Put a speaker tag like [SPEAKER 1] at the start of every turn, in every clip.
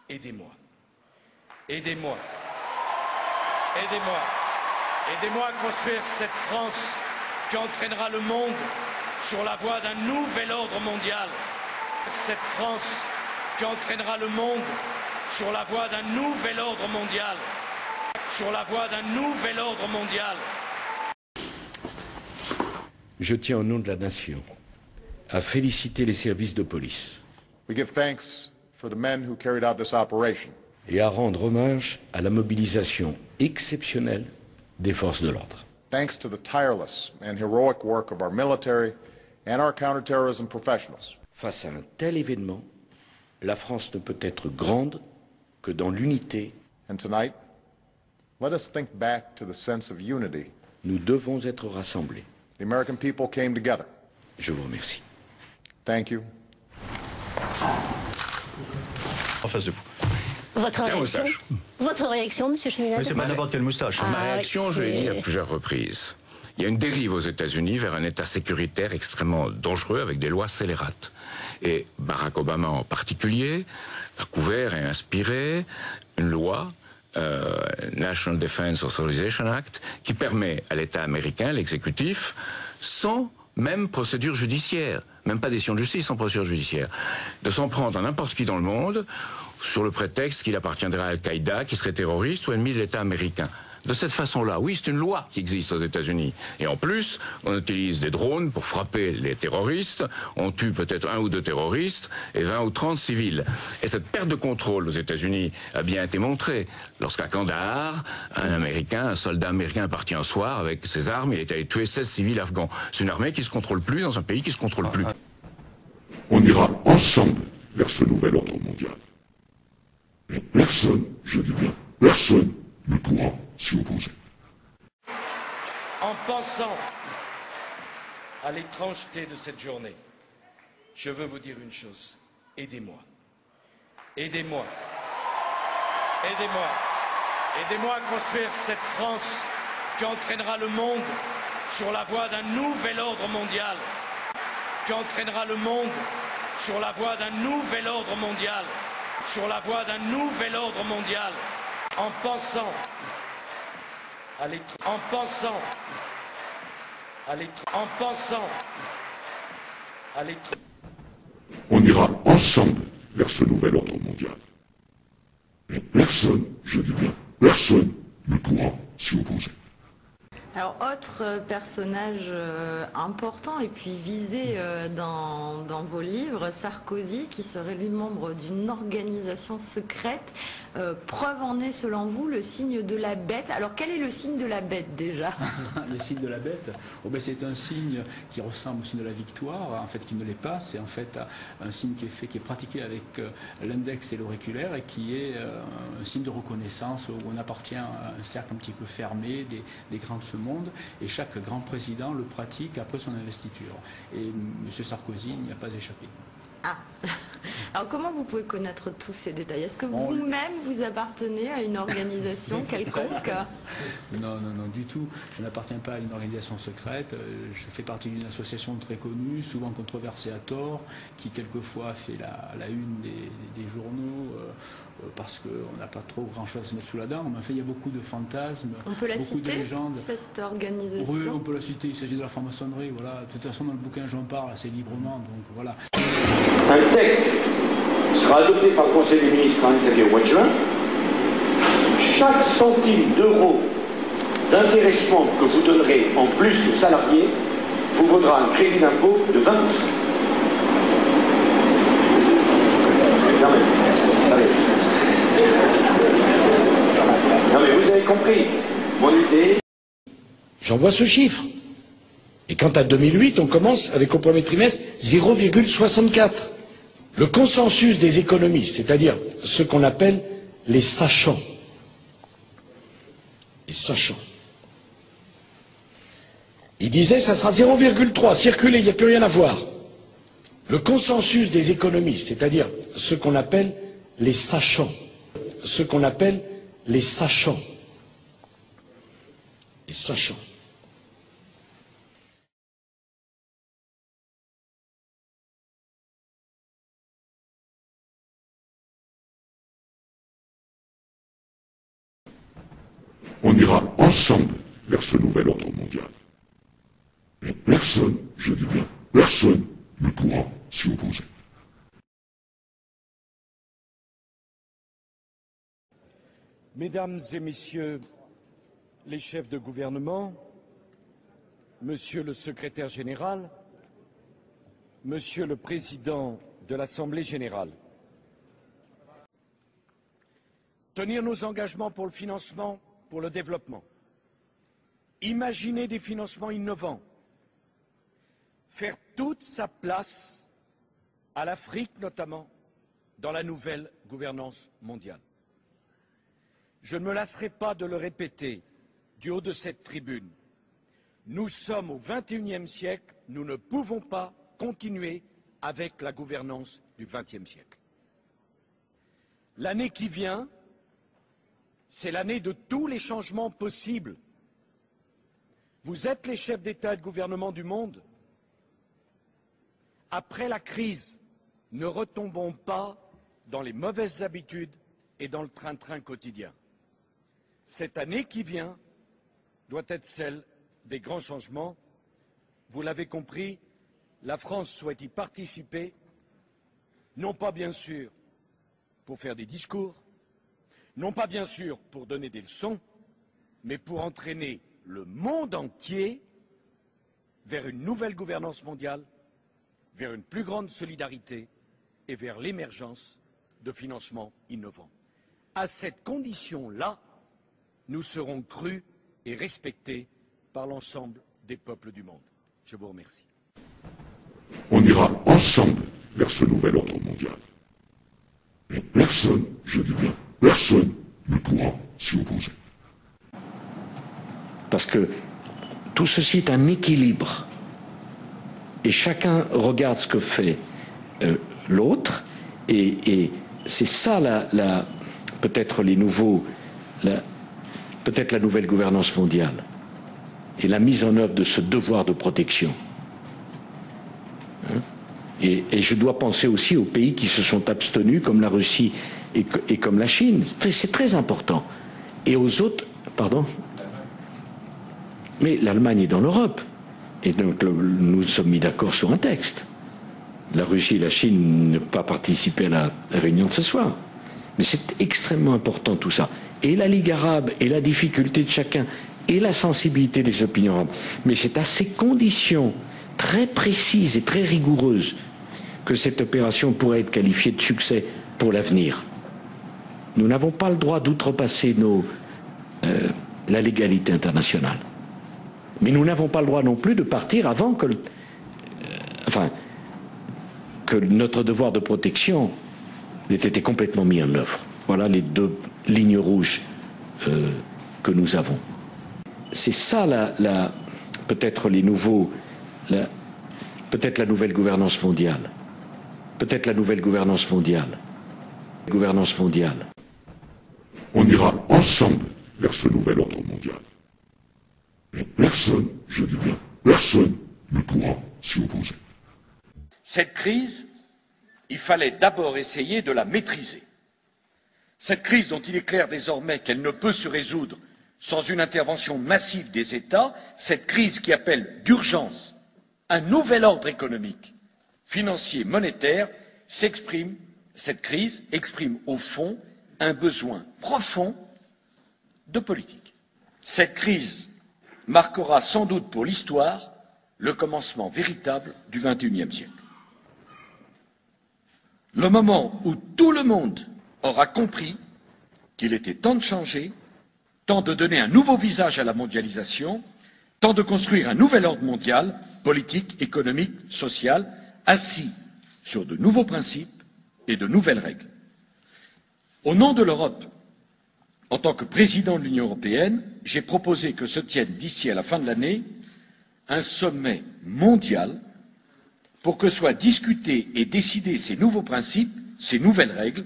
[SPEAKER 1] Aidez-moi. Aidez-moi. Aidez-moi. Aidez-moi à construire cette France qui entraînera le monde sur la voie d'un nouvel ordre mondial. Cette France qui entraînera le monde sur la voie d'un nouvel ordre mondial. Sur la voie d'un nouvel ordre mondial.
[SPEAKER 2] Je tiens au nom de la nation à féliciter les services de police.
[SPEAKER 3] We give thanks for the men who carried out this operation.
[SPEAKER 2] Et à rendre hommage à la mobilisation exceptionnelle des forces de l'ordre.
[SPEAKER 3] Thanks to the tireless and heroic work of our military and our counterterrorism professionals.
[SPEAKER 2] Face à un tel événement, la France ne peut être grande que dans l'unité.
[SPEAKER 3] And tonight, let us think back to the sense of unity.
[SPEAKER 2] Nous devons être rassemblés.
[SPEAKER 3] The American people came together.
[SPEAKER 2] Je vous remercie.
[SPEAKER 3] Thank you.
[SPEAKER 4] En face de vous.
[SPEAKER 5] Votre réaction, Monsieur Chemillard?
[SPEAKER 4] Mais c'est pas n'importe quelle moustache.
[SPEAKER 6] Ma réaction, je l'ai dit à plusieurs reprises. Il y a une dérive aux États-Unis vers un État sécuritaire extrêmement dangereux avec des lois scélérates. Et Barack Obama en particulier a couvert et inspiré une loi, National Defense Authorization Act, qui permet à l'État américain, l'exécutif, sans même procédure judiciaire, même pas décision de justice, sans procédure judiciaire, de s'en prendre à n'importe qui dans le monde sur le prétexte qu'il appartiendrait à Al-Qaïda, qui serait terroriste ou ennemi de l'État américain. De cette façon-là, oui, c'est une loi qui existe aux États-Unis. Et en plus, on utilise des drones pour frapper les terroristes. On tue peut-être 1 ou 2 terroristes et 20 ou 30 civils. Et cette perte de contrôle aux États-Unis a bien été montrée. Lorsqu'à Kandahar, un soldat américain est parti un soir avec ses armes, il est allé tuer 16 civils afghans. C'est une armée qui se contrôle plus dans un pays qui se contrôle plus.
[SPEAKER 7] On ira ensemble vers ce nouvel ordre mondial. Et personne, je dis bien, personne ne pourra s'y opposer.
[SPEAKER 1] En pensant à l'étrangeté de cette journée, je veux vous dire une chose. Aidez-moi. Aidez-moi. Aidez-moi. Aidez-moi à construire cette France qui entraînera le monde sur la voie d'un nouvel ordre mondial. Qui entraînera le monde sur la voie d'un nouvel ordre mondial. Sur la voie d'un nouvel ordre mondial. En pensant à
[SPEAKER 7] On ira ensemble vers ce nouvel ordre mondial. Et personne, je dis bien, personne ne pourra s'y opposer.
[SPEAKER 8] Alors, autre personnage important et puis visé dans vos livres, Sarkozy, qui serait lui membre d'une organisation secrète. Preuve en est, selon vous, le signe de la bête. Alors, quel est le signe de la bête, déjà?
[SPEAKER 9] Le signe de la bête, c'est un signe qui ressemble au signe de la victoire, en fait, qui ne l'est pas. C'est en fait un signe qui est pratiqué avec l'index et l'auriculaire et qui est un signe de reconnaissance où on appartient à un cercle un petit peu fermé des grands de ce monde, et chaque grand président le pratique après son investiture. Et M. Sarkozy n'y a pas échappé.
[SPEAKER 8] Ah. Alors comment vous pouvez connaître tous ces détails? Est-ce que vous-même vous appartenez à une organisation quelconque?
[SPEAKER 9] Non, du tout. Je n'appartiens pas à une organisation secrète. Je fais partie d'une association très connue, souvent controversée à tort, qui quelquefois fait la une des journaux parce qu'on n'a pas trop grand-chose à se mettre sous la dent. Mais enfin, il y a beaucoup de fantasmes,
[SPEAKER 8] on peut la
[SPEAKER 9] beaucoup
[SPEAKER 8] citer,
[SPEAKER 9] de légendes.
[SPEAKER 8] cette organisation?
[SPEAKER 9] Oui, on peut la citer. Il s'agit de la franc-maçonnerie. Voilà. De toute façon, dans le bouquin, j'en parle assez librement. Donc voilà.
[SPEAKER 10] Un texte sera adopté par le Conseil des ministres au mois de juin. Chaque centime d'euro d'intéressement que vous donnerez en plus aux salariés vous vaudra un crédit d'impôt de 20%. Non mais vous avez compris mon idée.
[SPEAKER 2] J'envoie ce chiffre. Et quant à 2008, on commence avec au premier trimestre 0,64. Le consensus des économistes, c'est-à-dire ce qu'on appelle les sachants. Les sachants. Ils disaient ça sera 0,3, circulez, il n'y a plus rien à voir. Le consensus des économistes, c'est-à-dire ce qu'on appelle les sachants. Ce qu'on appelle les sachants. Les sachants.
[SPEAKER 7] On ira ensemble vers ce nouvel ordre mondial. Et personne, je dis bien, personne ne pourra s'y opposer.
[SPEAKER 1] Mesdames et Messieurs les chefs de gouvernement, Monsieur le secrétaire général, Monsieur le Président de l'Assemblée générale, tenir nos engagements pour le financement, pour le développement, imaginer des financements innovants, faire toute sa place à l'Afrique notamment dans la nouvelle gouvernance mondiale. Je ne me lasserai pas de le répéter du haut de cette tribune. Nous sommes au XXIe siècle, nous ne pouvons pas continuer avec la gouvernance du XXe siècle. L'année qui vient, c'est l'année de tous les changements possibles. Vous êtes les chefs d'État et de gouvernement du monde. Après la crise, ne retombons pas dans les mauvaises habitudes et dans le train-train quotidien. Cette année qui vient doit être celle des grands changements. Vous l'avez compris, la France souhaite y participer, non pas bien sûr pour faire des discours, non pas bien sûr pour donner des leçons, mais pour entraîner le monde entier vers une nouvelle gouvernance mondiale, vers une plus grande solidarité et vers l'émergence de financements innovants. À cette condition-là, nous serons crus et respectés par l'ensemble des peuples du monde. Je vous remercie.
[SPEAKER 7] On ira ensemble vers ce nouvel ordre mondial. Et personne, je dis bien, personne ne pourra s'y opposer.
[SPEAKER 2] Parce que tout ceci est un équilibre. Et chacun regarde ce que fait l'autre. Et c'est ça peut-être peut-être la nouvelle gouvernance mondiale. Et la mise en œuvre de ce devoir de protection. Et je dois penser aussi aux pays qui se sont abstenus, comme la Russie et comme la Chine. C'est très important. Et aux autres, pardon. Mais l'Allemagne est dans l'Europe. Et donc nous sommes mis d'accord sur un texte. La Russie et la Chine n'ont pas participé à la réunion de ce soir. Mais c'est extrêmement important tout ça. Et la Ligue arabe, et la difficulté de chacun, et la sensibilité des opinions arabes. Mais c'est à ces conditions très précises et très rigoureuses que cette opération pourrait être qualifiée de succès pour l'avenir. Nous n'avons pas le droit d'outrepasser la légalité internationale. Mais nous n'avons pas le droit non plus de partir avant que notre devoir de protection ait été complètement mis en œuvre. Voilà les deux lignes rouges que nous avons. C'est ça peut-être peut-être la nouvelle gouvernance mondiale. Peut-être la nouvelle gouvernance mondiale. Gouvernance mondiale.
[SPEAKER 7] On ira ensemble vers ce nouvel ordre mondial. Et personne, je dis bien, personne ne pourra s'y opposer.
[SPEAKER 1] Cette crise, il fallait d'abord essayer de la maîtriser. Cette crise dont il est clair désormais qu'elle ne peut se résoudre sans une intervention massive des États, cette crise qui appelle d'urgence un nouvel ordre économique, financier, monétaire, cette crise exprime au fond un besoin profond de politique. Cette crise marquera sans doute pour l'histoire le commencement véritable du XXIe siècle. Le moment où tout le monde aura compris qu'il était temps de changer, temps de donner un nouveau visage à la mondialisation, temps de construire un nouvel ordre mondial, politique, économique, social, assis sur de nouveaux principes et de nouvelles règles. Au nom de l'Europe, en tant que président de l'Union européenne, j'ai proposé que se tienne d'ici à la fin de l'année un sommet mondial pour que soient discutés et décidés ces nouveaux principes, ces nouvelles règles.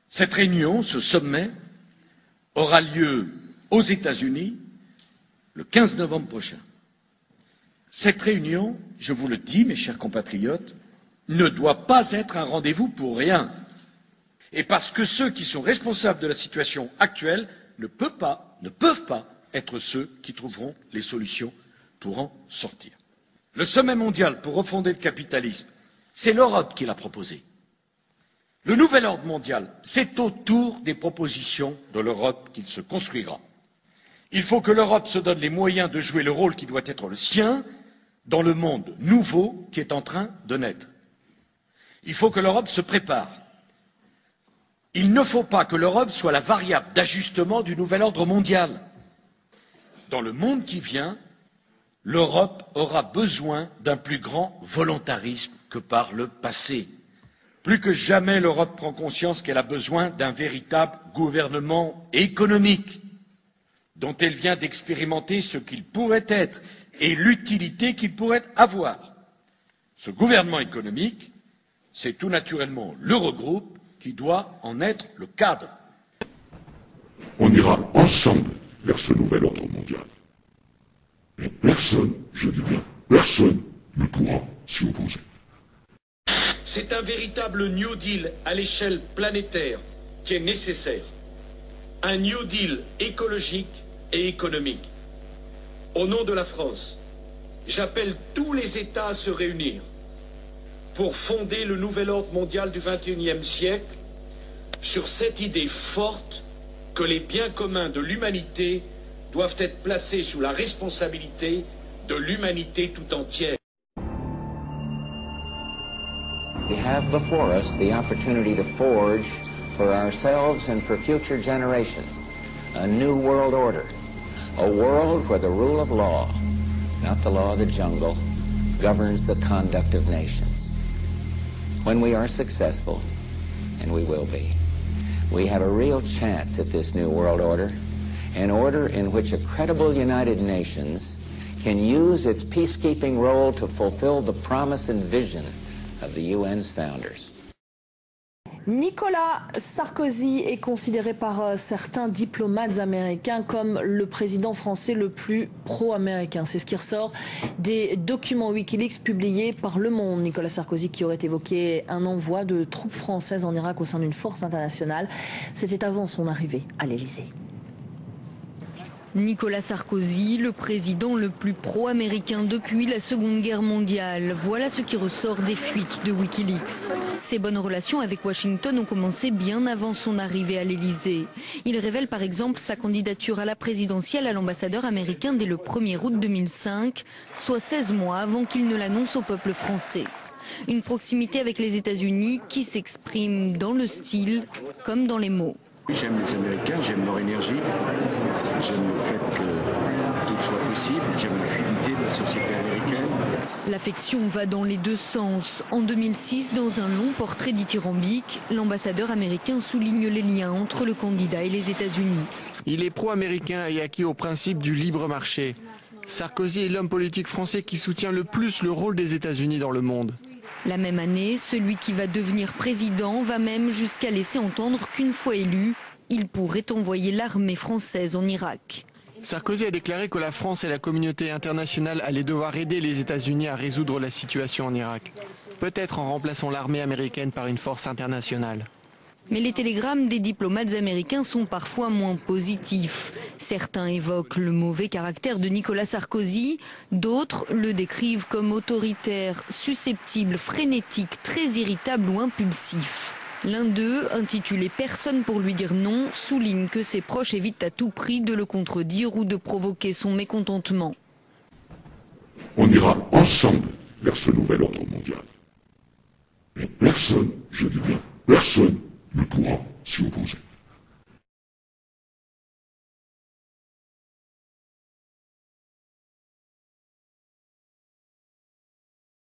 [SPEAKER 1] Cette réunion, ce sommet, aura lieu aux États-Unis le 15 novembre prochain. Cette réunion, je vous le dis, mes chers compatriotes, ne doit pas être un rendez-vous pour rien. Et parce que ceux qui sont responsables de la situation actuelle
[SPEAKER 2] ne peuvent pas être ceux qui trouveront les solutions pour en sortir. Le sommet mondial pour refonder le capitalisme, c'est l'Europe qui l'a proposé. Le nouvel ordre mondial, c'est autour des propositions de l'Europe qu'il se construira. Il faut que l'Europe se donne les moyens de jouer le rôle qui doit être le sien dans le monde nouveau qui est en train de naître. Il faut que l'Europe se prépare. Il ne faut pas que l'Europe soit la variable d'ajustement du nouvel ordre mondial. Dans le monde qui vient, l'Europe aura besoin d'un plus grand volontarisme que par le passé. Plus que jamais, l'Europe prend conscience qu'elle a besoin d'un véritable gouvernement économique, dont elle vient d'expérimenter ce qu'il pourrait être et l'utilité qu'il pourrait avoir. Ce gouvernement économique, c'est tout naturellement l'Eurogroupe qui doit en être le cadre.
[SPEAKER 7] On ira ensemble vers ce nouvel ordre mondial. Et personne, je dis bien personne, ne pourra s'y opposer.
[SPEAKER 1] C'est un véritable New Deal à l'échelle planétaire qui est nécessaire. Un New Deal écologique et économique. Au nom de la France, j'appelle tous les États à se réunir pour fonder le nouvel ordre mondial du XXIe siècle sur cette idée forte que les biens communs de l'humanité doivent être placés sous la responsabilité de l'humanité tout entière.
[SPEAKER 5] We have before us the opportunity to forge for ourselves and for future generations a new world order, a world where the rule of law, not the law of the jungle, governs the conduct of nations. When we are successful, and we will be, we have a real chance at this new world order, an order in which a credible United Nations can use its peacekeeping role to fulfill the promise and vision of the UN's founders.
[SPEAKER 11] Nicolas Sarkozy est considéré par certains diplomates américains comme le président français le plus pro-américain. C'est ce qui ressort des documents Wikileaks publiés par Le Monde. Nicolas Sarkozy qui aurait évoqué un envoi de troupes françaises en Irak au sein d'une force internationale. C'était avant son arrivée à l'Élysée.
[SPEAKER 12] Nicolas Sarkozy, le président le plus pro-américain depuis la Seconde Guerre mondiale. Voilà ce qui ressort des fuites de Wikileaks. Ses bonnes relations avec Washington ont commencé bien avant son arrivée à l'Élysée. Il révèle par exemple sa candidature à la présidentielle à l'ambassadeur américain dès le 1er août 2005, soit 16 mois avant qu'il ne l'annonce au peuple français. Une proximité avec les États-Unis qui s'exprime dans le style comme dans les mots.
[SPEAKER 13] J'aime les Américains, j'aime leur énergie, j'aime le fait que tout soit possible, j'aime la fluidité de la société américaine.
[SPEAKER 12] L'affection va dans les deux sens. En 2006, dans un long portrait dithyrambique, l'ambassadeur américain souligne les liens entre le candidat et les États-Unis.
[SPEAKER 14] Il est pro-américain et acquis au principe du libre marché. Sarkozy est l'homme politique français qui soutient le plus le rôle des États-Unis dans le monde.
[SPEAKER 12] La même année, celui qui va devenir président va même jusqu'à laisser entendre qu'une fois élu, il pourrait envoyer l'armée française en Irak.
[SPEAKER 14] Sarkozy a déclaré que la France et la communauté internationale allaient devoir aider les États-Unis à résoudre la situation en Irak. Peut-être en remplaçant l'armée américaine par une force internationale.
[SPEAKER 12] Mais les télégrammes des diplomates américains sont parfois moins positifs. Certains évoquent le mauvais caractère de Nicolas Sarkozy, d'autres le décrivent comme autoritaire, susceptible, frénétique, très irritable ou impulsif. L'un d'eux, intitulé « Personne pour lui dire non », souligne que ses proches évitent à tout prix de le contredire ou de provoquer son mécontentement.
[SPEAKER 7] On ira ensemble vers ce nouvel ordre mondial. Et personne, je dis bien personne, ne pourra s'y opposer.